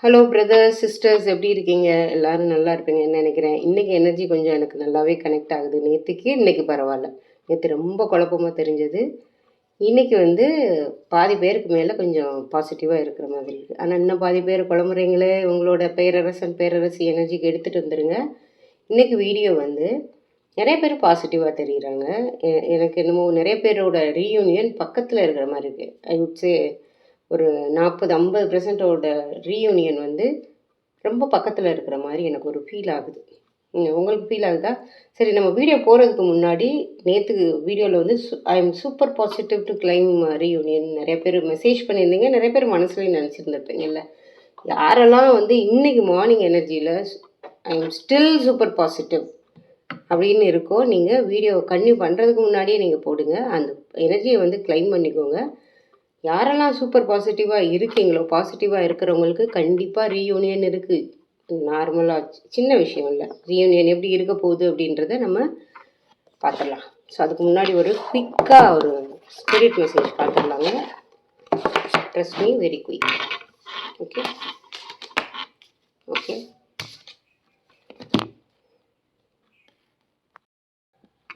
Hello brothers sisters, எப்படி இருக்கீங்க? எல்லாரும் நல்லா இருப்பீங்கன்னு நினைக்கிறேன். இன்றைக்கி எனர்ஜி கொஞ்சம் எனக்கு நல்லாவே கனெக்ட் ஆகுது. நேற்றுக்கு இன்றைக்கி பரவாயில்ல. நேற்று ரொம்ப குழப்பமாக தெரிஞ்சது. இன்றைக்கி பாதி பேருக்கு மேலே கொஞ்சம் பாசிட்டிவாக இருக்கிற மாதிரி இருக்குது. ஆனால் இன்னும் பாதி பேர் குழம்புறீங்களே, உங்களோட பேரரசன் பேரரசி எனர்ஜிக்கு எடுத்துகிட்டு வந்துடுங்க. இன்றைக்கி வீடியோ நிறைய பேர் பாசிட்டிவாக தெரியுறாங்க. எனக்கு என்னமோ நிறைய பேரோட ரீயூனியன் பக்கத்தில் இருக்கிற மாதிரி இருக்குது. ஐ வுட் சே ஒரு 40-50% ரீயூனியன் ரொம்ப பக்கத்தில் இருக்கிற மாதிரி எனக்கு ஒரு ஃபீல் ஆகுது. உங்களுக்கு ஃபீல் ஆகுதா? சரி, நம்ம வீடியோ போகிறதுக்கு முன்னாடி நேற்று வீடியோவில் I am super positive to claim reunion நிறைய பேர் மெசேஜ் பண்ணியிருந்தீங்க. நிறைய பேர் மனசுலையும் நினச்சிருந்துருப்பீங்கல்ல. யாரெல்லாம் இன்றைக்கி மார்னிங் எனர்ஜியில் I am still super positive அப்படின்னு இருக்கோ, நீங்கள் வீடியோ கன்டினியூ பண்ணுறதுக்கு முன்னாடியே நீங்கள் போடுங்க. அந்த எனர்ஜியை கிளைம் பண்ணிக்கோங்க. யாரெல்லாம் சூப்பர் பாசிட்டிவாக இருக்கீங்களோ, பாசிட்டிவாக இருக்கிறவங்களுக்கு கண்டிப்பாக ரீயூனியன் இருக்குது. நார்மலாக சின்ன விஷயம் இல்லை. ரீயூனியன் எப்படி இருக்க போகுது அப்படின்றத நம்ம பார்த்துடலாம். ஸோ அதுக்கு முன்னாடி ஒரு குயிக்காக ஒரு ஸ்பிரிட் மெசேஜ் பார்த்துடலாங்க. Trust me, very quick. Okay okay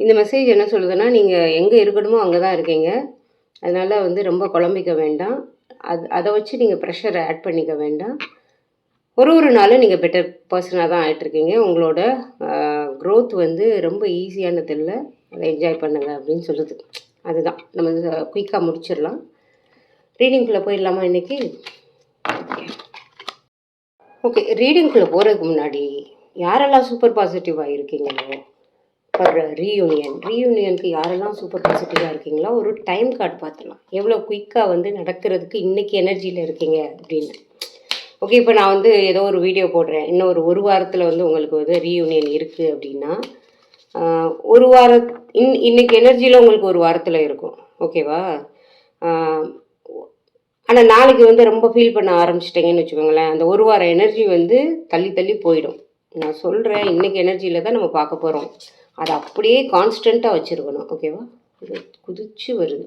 இந்த மெசேஜ் என்ன சொல்லுதுன்னா, நீங்கள் எங்கே இருக்கணுமோ அங்கே தான் இருக்கீங்க. அதனால் ரொம்ப குழம்பிக்க வேண்டாம். அதை வச்சு நீங்கள் ப்ரெஷரை ஆட் பண்ணிக்க வேண்டாம். ஒரு நாளும் நீங்கள் பெட்டர் பர்சனாக தான் ஆகிட்ருக்கீங்க. உங்களோட க்ரோத் ரொம்ப ஈஸியானது இல்லை. அதை என்ஜாய் பண்ணுங்கள் அப்படின்னு சொல்லுது. அதுதான் நம்ம குயிக்காக முடிச்சிடலாம். ரீடிங்குள்ளே போயிடலாமா இன்றைக்கி? ஓகே, ரீடிங்குள்ளே போகிறதுக்கு முன்னாடி யாரெல்லாம் சூப்பர் பாசிட்டிவாக இருக்கீங்களோ ஃபார் ரீயூனியனுக்கு யாரெல்லாம் சூப்பர் பாசிட்டிவாக இருக்கீங்களோ ஒரு டைம் கார்டு பார்த்துலாம். எவ்வளோ குயிக்காக நடக்கிறதுக்கு இன்றைக்கி எனர்ஜியில் இருக்கீங்க அப்படின்னு. ஓகே, இப்போ நான் ஏதோ ஒரு வீடியோ போடுறேன். இன்னும் ஒரு வாரத்தில் உங்களுக்கு ரீயூனியன் இருக்குது அப்படின்னா, ஒரு வாரம் இன்னைக்கு எனர்ஜியில் உங்களுக்கு ஒரு வாரத்தில் இருக்கும். ஓகேவா? ஆனால் நாளைக்கு ரொம்ப ஃபீல் பண்ண ஆரம்பிச்சிட்டிங்கன்னு வச்சுக்கோங்களேன், அந்த ஒரு வாரம் எனர்ஜி தள்ளி தள்ளி போயிடும். நான் சொல்கிறேன், இன்றைக்கி எனர்ஜியில் தான் நம்ம பார்க்க போகிறோம். அதை அப்படியே கான்ஸ்டண்ட்டாக வச்சுருக்கணும். ஓகேவா? குதிச்சு வருது.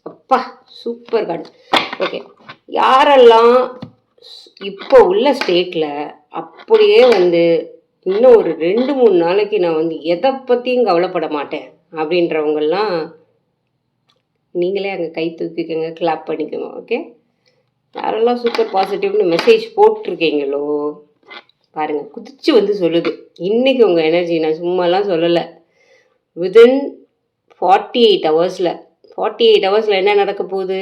அப்பா, சூப்பர் கார்டு. ஓகே, யாரெல்லாம் இப்போ உள்ள ஸ்டேட்டில் அப்படியே இன்னும் ஒரு 2-3 நாளைக்கு நான் எதை பற்றியும் கவலைப்பட மாட்டேன் அப்படின்றவங்கெல்லாம் நீங்களே அங்கே கை தூக்கிக்கோங்க, கிளாப் பண்ணிக்கோங்க. ஓகே, யாரெல்லாம் சூப்பர் பாசிட்டிவ்னு மெசேஜ் போட்டிருக்கீங்களோ பாருங்கள், குதிச்சு சொல்லுது. இன்றைக்கி உங்கள் எனர்ஜி நான் சும்மாலாம் சொல்லலை. வித்தின் 48 ஹவர்ஸில் என்ன நடக்க போகுது?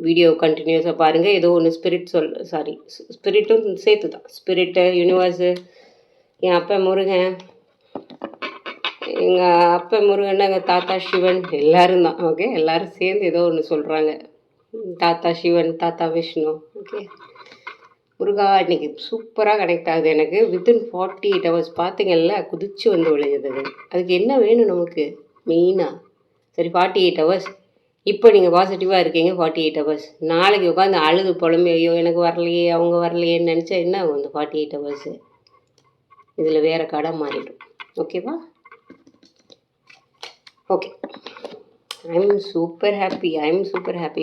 வீடியோ கண்டினியூஸாக பாருங்கள். ஏதோ ஒன்று ஸ்பிரிட்டும் சேர்த்து தான். ஸ்பிரிட்டு, யூனிவர்ஸு, என் அப்பா முருகன், எங்கள் அப்பா முருகன், எங்கள் தாத்தா சிவன், எல்லோரும் தான். ஓகே, எல்லோரும் சேர்ந்து ஏதோ ஒன்று சொல்கிறாங்க. தாத்தா சிவன், தாத்தா விஷ்ணு. ஓகே, முருகா இன்றைக்கி சூப்பராக கனெக்ட் ஆகுது எனக்கு. வித்தின் 48 ஹவர்ஸ் பார்த்தீங்கல்ல, குதிச்சு விளையுது. அதுக்கு என்ன வேணும் நமக்கு மெயினாக? சரி, 48 ஹவர்ஸ். இப்போ நீங்கள் பாசிட்டிவாக இருக்கீங்க. 48 ஹவர்ஸ். நாளைக்கு உட்காந்து அழுது புலம்பி, ஐயோ எனக்கு வரலையே, அவங்க வரலையேன்னு நினச்சா என்ன ஆகும்? இந்த 48 ஹவர்ஸு இதில் வேறு கடை மாறிடும். ஓகேவா? Okay, I am super happy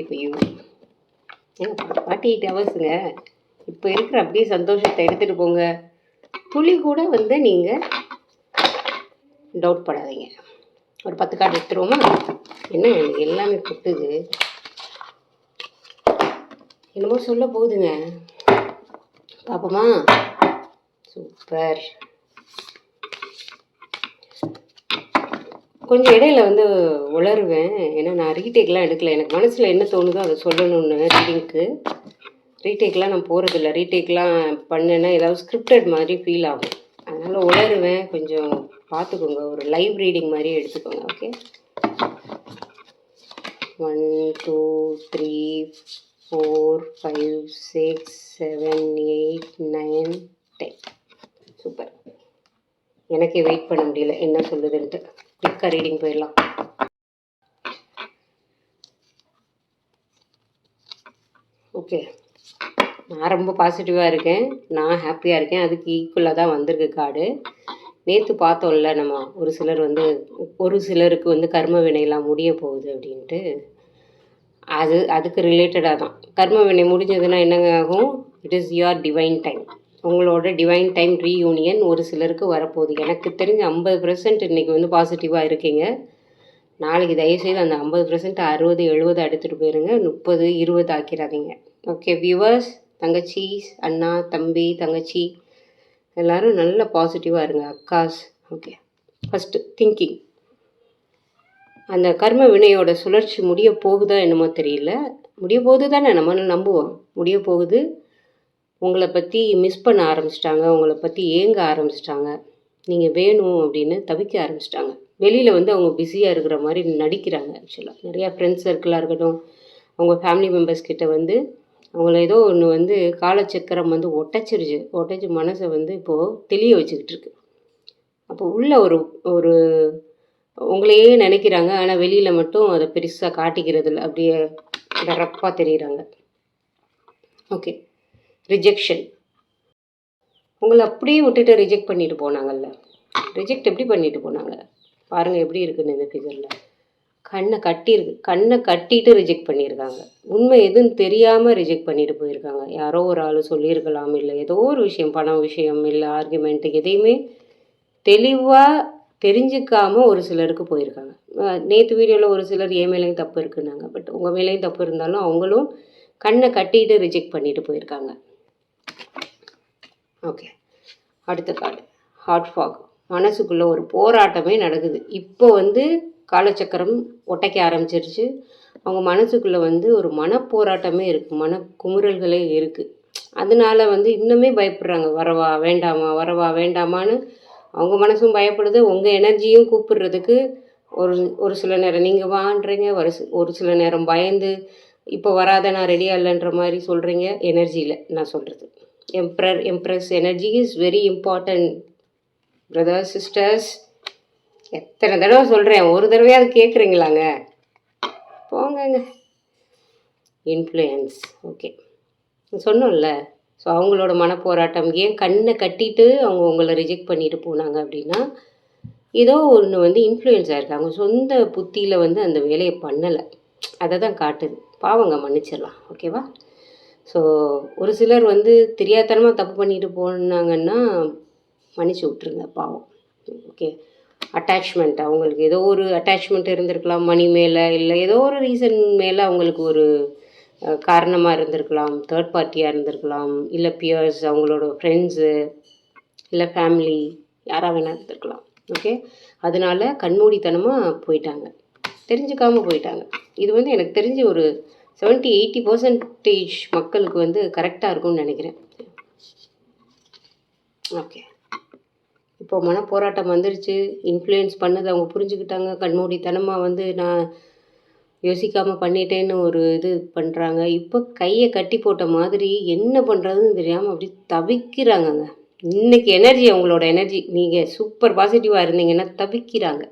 for you. 48 ஹவர்ஸுங்க. இப்போ இருக்கிற அப்படியே சந்தோஷத்தை எடுத்துகிட்டு போங்க. துளி கூட நீங்கள் டவுட் படாதீங்க. ஒரு 10 கார்டு எடுத்துருவோமா? என்ன எல்லாமே கொட்டுது, என்னமோ சொல்ல போகுதுங்க. பார்ப்போமா? சூப்பர். கொஞ்சம் இடையில உளருவேன். ஏன்னா நான் ரீடேக்லாம் எடுக்கல. எனக்கு மனசில் என்ன தோணுதோ அதை சொல்லணும்னு. ரீடேக்லாம் நான் போகிறதில்ல. ரீடேக்லாம் பண்ணேன்னா ஏதாவது ஸ்கிரிப்டட் மாதிரி ஃபீல் ஆகும். அதனால் உளருவேன். கொஞ்சம் பார்த்துக்கோங்க. ஒரு லைவ் ரீடிங் மாதிரி எடுத்துக்கோங்க. ஓகே, 1 2 3 4 5 6 7 8 9 10. சூப்பர். எனக்கே வெயிட் பண்ண முடியல என்ன சொல்லுதுன்ட்டு. குயிக்காக ரீடிங் போயிடலாம். ஓகே, நான் ரொம்ப பாசிட்டிவாக இருக்கேன். நான் ஹாப்பியாக இருக்கேன். அதுக்கு ஈக்குவலாக தான் வந்திருக்கு கார்டு. நேற்று பார்த்தோம்ல நம்ம ஒரு சிலருக்கு கர்ம வினையெல்லாம் முடிய போகுது அப்படின்ட்டு. அதுக்கு ரிலேட்டடாக தான். கர்ம வினை முடிஞ்சதுன்னா என்னங்க ஆகும்? It is your divine time. உங்களோட டிவைன் டைம் ரீயூனியன் ஒரு சிலருக்கு வரப்போகுது. எனக்கு தெரிஞ்ச 50% இன்றைக்கி வந்து பாசிட்டிவாக இருக்கீங்க. நாளைக்கு தயவுசெய்து அந்த 50% 60 70 எடுத்துகிட்டு போயிருங்க. 30 20 ஆக்கிடாதீங்க. ஓகே வியூவர்ஸ், தங்கச்சிஸ், அண்ணா, தம்பி, தங்கச்சி எல்லோரும் நல்ல பாசிட்டிவாக இருங்க. அக்காஸ். Okay, first thinking. அந்த கர்ம வினையோட சுழற்சி முடிய போகுதா என்னமோ தெரியல. முடிய போகுது தானே, நம்ம நம்புவோம். முடிய போகுது. உங்களை பற்றி மிஸ் பண்ண ஆரம்பிச்சிட்டாங்க, உங்களை பற்றி ஏங்க ஆரம்பிச்சிட்டாங்க, நீங்கள் வேணும் அப்படின்னு தவிக்க ஆரம்பிச்சிட்டாங்க. வெளியில் வந்து அவங்க பிஸியாக இருக்கிற மாதிரி நடிக்கிறாங்க. ஆக்சுவலாக நிறையா ஃப்ரெண்ட்ஸ் சர்க்கிளாக இருக்கட்டும், அவங்க ஃபேமிலி மெம்பர்ஸ் கிட்ட வந்து அவங்கள ஏதோ ஒன்று வந்து காலச்சக்கரம் வந்து ஒட்டச்சி மனசை வந்து இப்போது தெளிய வச்சுக்கிட்டு இருக்கு. அப்போ உள்ள ஒரு ஒரு உங்களையே நினைக்கிறாங்க, ஆனால் வெளியில் மட்டும் அதை பெருசாக காட்டிக்கிறது இல்லை, அப்படியே டரப்பாக தெரியுறாங்க. Okay, rejection. உங்களை அப்படியே விட்டுட்டு ரிஜெக்ட் பண்ணிட்டு போனாங்கல்ல. ரிஜெக்ட் எப்படி பண்ணிட்டு போனாங்க பாருங்கள், எப்படி இருக்குன்னு இந்த ஃபிகரில். கண்ணை கட்டிட்டு ரிஜெக்ட் பண்ணியிருக்காங்க. உண்மை எதுன்னு தெரியாமல் ரிஜெக்ட் பண்ணிட்டு போயிருக்காங்க. யாரோ ஒரு ஆள் சொல்லியிருக்கலாம், இல்லை ஏதோ ஒரு விஷயம், பணம் விஷயம், இல்லை ஆர்குமெண்ட்டு, எதையுமே தெளிவாக தெரிஞ்சுக்காமல் ஒரு சிலருக்கு போயிருக்காங்க. நேற்று வீடியோவில் ஒரு சிலர் என் மேலேயும் தப்பு இருக்குன்னாங்க. பட் உங்கள் மேலேயும் தப்பு இருந்தாலும் அவங்களும் கண்ணை கட்டிட்டு ரிஜெக்ட் பண்ணிட்டு போயிருக்காங்க. ஓகே, அடுத்த கார்டு ஹார்ட் ஃபாக். மனசுக்குள்ளே ஒரு போராட்டமே நடக்குது. இப்போ வந்து காலச்சக்கரம் ஒட்டைக்க ஆரம்பிச்சிருச்சு. அவங்க மனசுக்குள்ளே வந்து ஒரு மனப்போராட்டமே இருக்குது, மனக்குமுறல்களே இருக்குது. அதனால வந்து இன்னுமே பயப்படுறாங்க. வரவா வேண்டாமா, வரவா வேண்டாமான்னு அவங்க மனசும் பயப்படுது. உங்கள் எனர்ஜியும் கூப்பிடுறதுக்கு ஒரு சில நேரம் நீங்கள் வான்றீங்க, ஒரு சில நேரம் பயந்து இப்போ வராத, நான் ரெடியாக இல்லைன்ற மாதிரி சொல்கிறீங்க. எனர்ஜியில் நான் சொல்கிறது embrace energy is very important brothers sisters. எத்தனை தடவை சொல்கிறேன், ஒரு தடவையாவது கேட்குறீங்களாங்க? போங்கங்க. இன்ஃப்ளூயன்ஸ். ஓகே, சொன்னோம்ல. ஸோ அவங்களோட மனப்போராட்டம். ஏன் கண்ணை கட்டிட்டு அவங்க உங்களை ரிஜெக்ட் பண்ணிட்டு போனாங்க அப்படின்னா, ஏதோ ஒன்று வந்து இன்ஃப்ளூயன்ஸ் ஆகிருக்கு. அவங்க சொந்த புத்தியில் வந்து அந்த வேலையை பண்ணலை, அதை தான் காட்டுது. பாவங்க, மன்னிச்சிடலாம். ஓகேவா? ஸோ ஒரு சிலர் வந்து தெரியாதனமாக தப்பு பண்ணிட்டு போனாங்கன்னா மன்னிச்சு விட்ருங்க, பாவம். Okay, attachment. அவங்களுக்கு ஏதோ ஒரு அட்டாச்மெண்ட் இருந்திருக்கலாம் மணி மேலே, இல்லை ஏதோ ஒரு ரீசன் மேலே அவங்களுக்கு ஒரு காரணமாக இருந்திருக்கலாம். தேர்ட் பார்ட்டியாக இருந்திருக்கலாம், இல்லை பியர்ஸ், அவங்களோட ஃப்ரெண்ட்ஸு, இல்லை ஃபேமிலி, யாராக வேணால் இருந்திருக்கலாம். ஓகே, அதனால கண்மூடித்தனமாக போயிட்டாங்க, தெரிஞ்சுக்காமல் போயிட்டாங்க. இது வந்து எனக்கு தெரிஞ்சு ஒரு 70-80% மக்களுக்கு வந்து கரெக்டாக இருக்கும்னு நினைக்கிறேன். ஓகே, இப்போ மனப்போராட்டம் வந்துருச்சு. இன்ஃப்ளூயன்ஸ் பண்ணது அவங்க புரிஞ்சுக்கிட்டாங்க. கண்மூடித்தனமாக வந்து நான் யோசிக்காமல் பண்ணிட்டேன்னு ஒரு இது பண்ணுறாங்க. இப்போ கையை கட்டி போட்ட மாதிரி என்ன பண்ணுறதுன்னு தெரியாமல் அப்படி தவிக்கிறாங்கங்க. இன்றைக்கி எனர்ஜி, அவங்களோட எனர்ஜி, நீங்கள் சூப்பர் பாசிட்டிவாக இருந்தீங்கன்னா தவிக்கிறாங்க.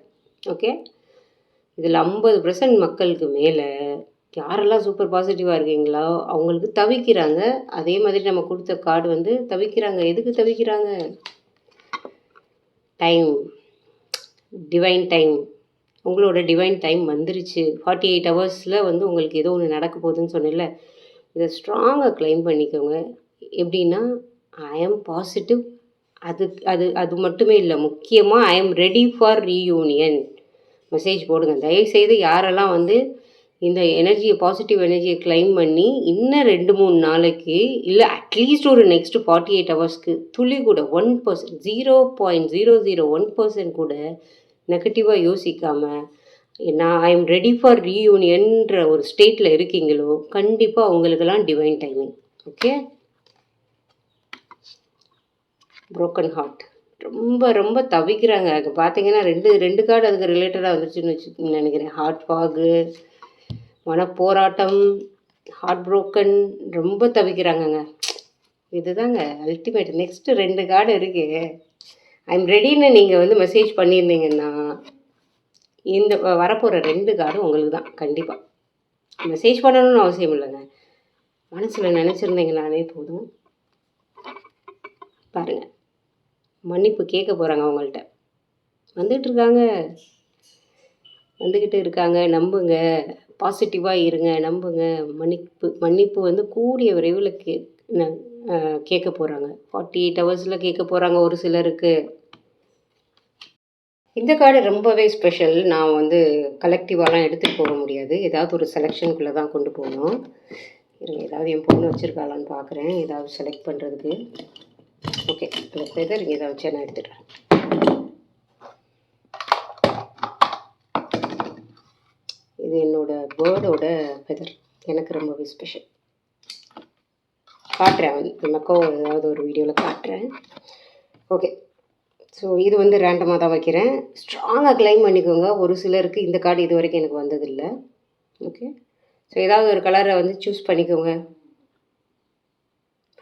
ஓகே, இதில் 50% மக்களுக்கு மேலே யாரெல்லாம் சூப்பர் பாசிட்டிவாக இருக்கீங்களோ அவங்களுக்கு தவிக்கிறாங்க. அதே மாதிரி நம்ம கொடுத்த கார்டு வந்து தவிக்கிறாங்க. எதுக்கு தவிக்கிறாங்க? Time, divine time. உங்களோட டிவைன் டைம் வந்துருச்சு. 48 ஹவர்ஸில் வந்து உங்களுக்கு ஏதோ ஒன்று நடக்க போகுதுன்னு சொன்னேன்ல, இதை ஸ்ட்ராங்காக க்ளைம் பண்ணிக்கோங்க. எப்படின்னா, ஐ ஆம் பாசிட்டிவ். அது அது அது மட்டுமே இல்லை, முக்கியமாக ஐ am ready for reunion message போடுங்க. தயவுசெய்து யாரெல்லாம் வந்து இந்த எனர்ஜியை, பாசிட்டிவ் எனர்ஜியை க்ளைம் பண்ணி இன்னும் 2-3 நாளைக்கு, இல்லை அட்லீஸ்ட் ஒரு நெக்ஸ்ட்டு 48 ஹவர்ஸ்க்கு துளி கூட 1%, 0.001% கூட நெகட்டிவாக யோசிக்காமல் நான் ஐ எம் ரெடி ஃபார் ரீயூனியன்ற ஒரு ஸ்டேட்டில் இருக்கீங்களோ, கண்டிப்பாக அவங்களுக்கெல்லாம் divine timing. Okay, broken heart. ரொம்ப ரொம்ப தவிக்கிறாங்க. அது பார்த்தீங்கன்னா ரெண்டு கார்டு அதுக்கு ரிலேட்டடாக வந்துருச்சுன்னு நினைக்கிறேன். ஹார்ட் ஃபாகு, மனப்போராட்டம், ஹார்ட் ப்ரோக்கன். ரொம்ப தவிக்கிறாங்கங்க. இதுதாங்க அல்டிமேட். நெக்ஸ்ட்டு 2 கார்டு இருக்கு. ஐ எம் ரெடின்னு நீங்கள் வந்து மெசேஜ் பண்ணியிருந்தீங்கன்னா இந்த வரப்போகிற 2 கார்டும் உங்களுக்கு தான். கண்டிப்பாக மெசேஜ் பண்ணணும்னு அவசியம் இல்லைங்க, மனசில் நினச்சிருந்தீங்கனாலே போதும். பாருங்கள், மன்னிப்பு கேட்க போகிறாங்க அவங்கள்ட்ட. வந்துக்கிட்டு இருக்காங்க. நம்புங்க, பாசிட்டிவாக இருங்க, நம்புங்க. மன்னிப்பு வந்து கூடிய விரைவில் கேட்க போகிறாங்க. 48 ஹவர்ஸில் கேட்க போகிறாங்க ஒரு சிலருக்கு. இந்த கார்டு ரொம்பவே ஸ்பெஷல். நான் வந்து கலெக்டிவாலாம் எடுத்துகிட்டு போக முடியாது. ஏதாவது ஒரு செலெக்ஷனுக்குள்ளே தான் கொண்டு போகணும். ஏதாவது என் பொண்ணு வச்சுருக்காளான்னு பார்க்குறேன், ஏதாவது செலக்ட் பண்ணுறதுக்கு. ஓகே, இந்த ஃபெதர் இங்கே தான் வச்சு நான் எடுத்துடுறேன். இது என்னோடய பேர்டோட ஃபெதர். எனக்கு ரொம்பவே ஸ்பெஷல். காட்டுறேன், எனக்கோ ஏதாவது ஒரு வீடியோவில் காட்டுறேன். ஓகே, ஸோ இது வந்து ரேண்டமாக தான் வைக்கிறேன். ஸ்ட்ராங்காக கிளைம் பண்ணிக்கோங்க. ஒரு சிலருக்கு இந்த கார்டு இது வரைக்கும் எனக்கு வந்ததில்லை. ஓகே, ஸோ ஏதாவது ஒரு கலரை வந்து சூஸ் பண்ணிக்கோங்க.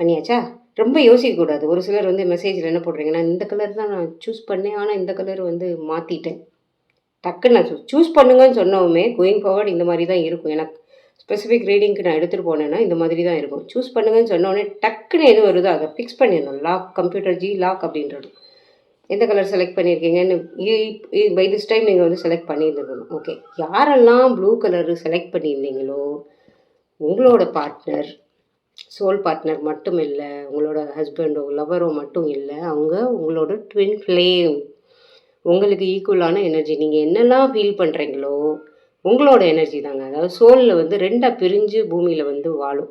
பண்ணியாச்சா? ரொம்ப யோசிக்கக்கூடாது. ஒரு சிலர் வந்து மெசேஜில் என்ன போடுறீங்கன்னா, இந்த கலர் தான் நான் சூஸ் பண்ணேன், ஆனால் இந்த கலர் வந்து மாற்றிட்டேன். டக்குன்னு நான் சூஸ் பண்ணுங்கன்னு சொன்னவுமே கோயிங் ஃபார்வர்ட் இந்த மாதிரி தான் இருக்கும். எனக்கு ஸ்பெசிஃபிக் ரீடிங்க்கு நான் எடுத்துகிட்டு போனேன்னா இந்த மாதிரி தான் இருக்கும். சூஸ் பண்ணுங்கன்னு சொன்னோடனே டக்குன்னு எது வருதோ அதை ஃபிக்ஸ் பண்ணிடணும். லாக், கம்ப்யூட்டர் லாக் அப்படின்றது. எந்த கலர் செலக்ட் பண்ணியிருக்கீங்கன்னு பை திஸ் டைம் நீங்கள் வந்து செலக்ட் பண்ணியிருந்துக்கணும். ஓகே, யாரெல்லாம் ப்ளூ கலரு செலக்ட் பண்ணியிருந்தீங்களோ உங்களோட பார்ட்னர், சோல் பார்ட்னர் மட்டும் இல்லை, உங்களோட ஹஸ்பண்டோ லவரோ மட்டும் இல்லை, அவங்க உங்களோட ட்வின் ஃப்ளேம், உங்களுக்கு ஈக்குவலான எனர்ஜி. நீங்கள் என்னெல்லாம் ஃபீல் பண்ணுறீங்களோ உங்களோட எனர்ஜி தாங்க. அதாவது சோலில் வந்து ரெண்டாக பிரிஞ்சு பூமியில் வந்து வாழும்.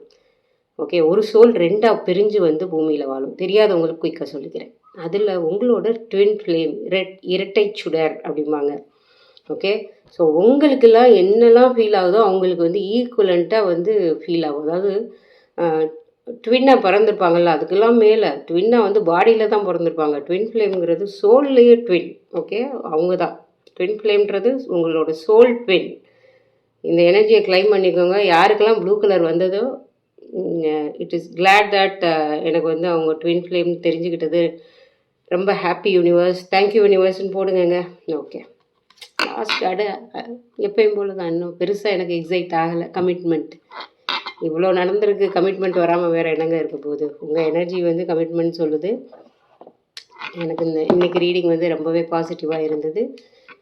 ஓகே, ஒரு சோல் ரெண்டாக பிரிஞ்சு வந்து பூமியில் வாழும். தெரியாதவங்களுக்கு குயிக்காக சொல்லிக்கிறேன். அதில் உங்களோட ட்வின் ஃப்ளேம், இரட்டை சுடர் அப்படிம்பாங்க. ஓகே, ஸோ உங்களுக்கெல்லாம் என்னெல்லாம் ஃபீல் ஆகுதோ அவங்களுக்கு வந்து ஈக்குவலண்ட்டாக வந்து ஃபீல் ஆகும். அதாவது ட்வின்னாக பிறந்திருப்பாங்கள்ல, அதுக்கெல்லாம் மேலே ட்வின்னாக வந்து பாடியில் தான் பிறந்திருப்பாங்க. ட்வின் ஃப்ளேம்ங்கிறது சோல்லையே ட்வின். ஓகே, அவங்க தான் ட்வின் ஃப்ளேம்ன்றது உங்களோட சோல் ட்வின். இந்த எனர்ஜியை கிளைம் பண்ணிக்கோங்க. யாருக்கெல்லாம் ப்ளூ கலர் வந்ததோ இட் இஸ் கிளாட் தட் எனக்கு வந்து அவங்க ட்வின் ஃப்ளேம் தெரிஞ்சுக்கிட்டது ரொம்ப ஹாப்பி யூனிவர்ஸ், தேங்க்யூ யூனிவர்ஸ்ன்னு போடுங்கங்க. ஓகே, லாஸ்ட் கார்டு எப்பயும் போல தான். இன்னும் பெருசாக எனக்கு எக்ஸைட் ஆகலை. கமிட்மெண்ட் இவ்வளோ நடந்திருக்கு, கமிட்மெண்ட் வராமல் வேறு என்னங்க இருக்க போகுது? உங்கள் எனர்ஜி வந்து கமிட்மெண்ட் சொல்லுது. எனக்கு இன்றைக்கி ரீடிங் வந்து ரொம்பவே பாசிட்டிவாக இருந்தது.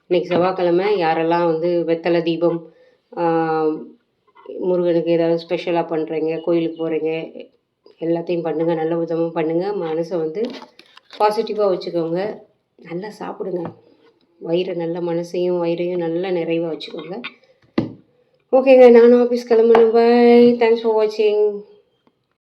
இன்றைக்கி செவ்வாய்க்கிழமை. யாரெல்லாம் வந்து வெத்தலை தீபம், முருகனுக்கு ஏதாவது ஸ்பெஷலாக பண்ணுறீங்க, கோயிலுக்கு போகிறீங்க, எல்லாத்தையும் பண்ணுங்கள். நல்ல விதமாக பண்ணுங்கள். மனசை வந்து பாசிட்டிவாக வச்சுக்கோங்க. நல்லா சாப்பிடுங்க. வயிறு நல்ல மனசையும் வயிறையும் நல்லா நிறைவாக வச்சுக்கோங்க. ஓகேங்க, நானும் ஆஃபீஸ் கிளம்பணும். பாய், தேங்க்ஸ் ஃபார் வாட்சிங்.